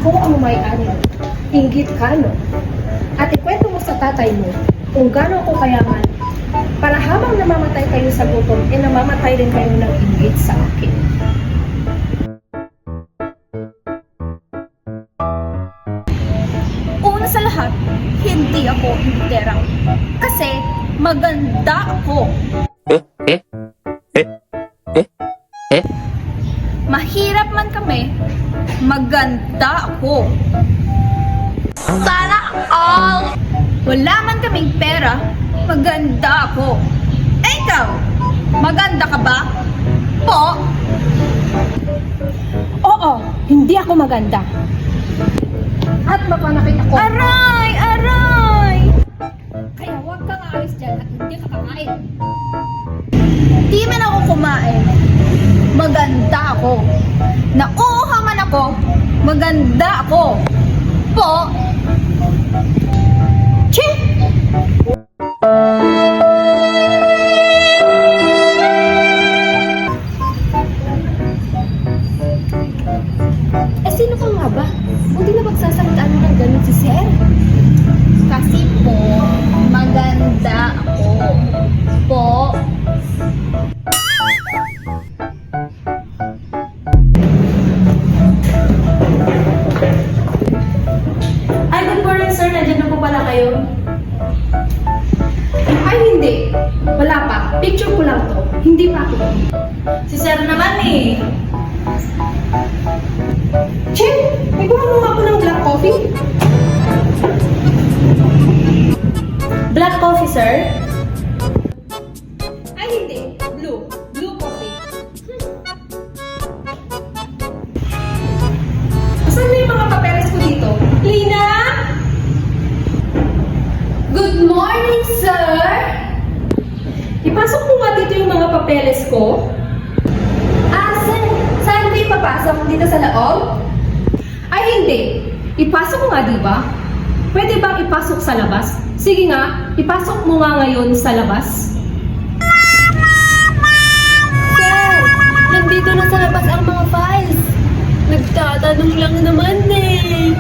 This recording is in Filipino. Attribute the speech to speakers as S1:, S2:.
S1: ako ang may-ari. Inggit ka, no? At ikwento mo sa tatay mo kung gaano ako kayaman para habang namamatay kayo sa gutom, namamatay rin kayo ng inggit sa akin.
S2: Una sa lahat, hindi ako hintera. Kasi maganda ako. Mahirap man kami, maganda ako. Sana all! Wala man kaming pera, maganda ako. Eh ikaw, maganda ka ba? Po?
S1: Oo, hindi ako maganda. At mapanakit ako.
S2: Aray! Aray!
S1: Kaya huwag kang aalis dyan at hindi ka kakain.
S2: Di man ako kumain. Maganda ako. Nauuha man ako. Maganda ako. Po? Che!
S1: Sino ka nga ba? Buti na pagsasalitaan mo ng ganun si Sir.
S2: Kasi po, maganda ako. Po?
S1: Ay, good morning, sir. Nandiyan na po pala kayo. Ay, hindi. Wala pa. Picture ko lang to. Hindi pa ako.
S2: Si Sir naman eh.
S1: Che, may kuha mo ako ng black coffee? Black coffee, sir? Ay, hindi. Blue. Blue coffee. Saan na yung mga papeles ko dito? Lina? Good morning, sir! Ipasok mo nga dito yung mga papeles ko? Ah, sir, saan ko ipapasok? Dito sa loob? Ay, hindi. Ipasok mo nga, di ba? Pwede bang ipasok sa labas? Sige nga, ipasok mo nga ngayon sa labas.
S3: Sir, nandito na sa labas ang mga files. Nagtatanong lang naman eh.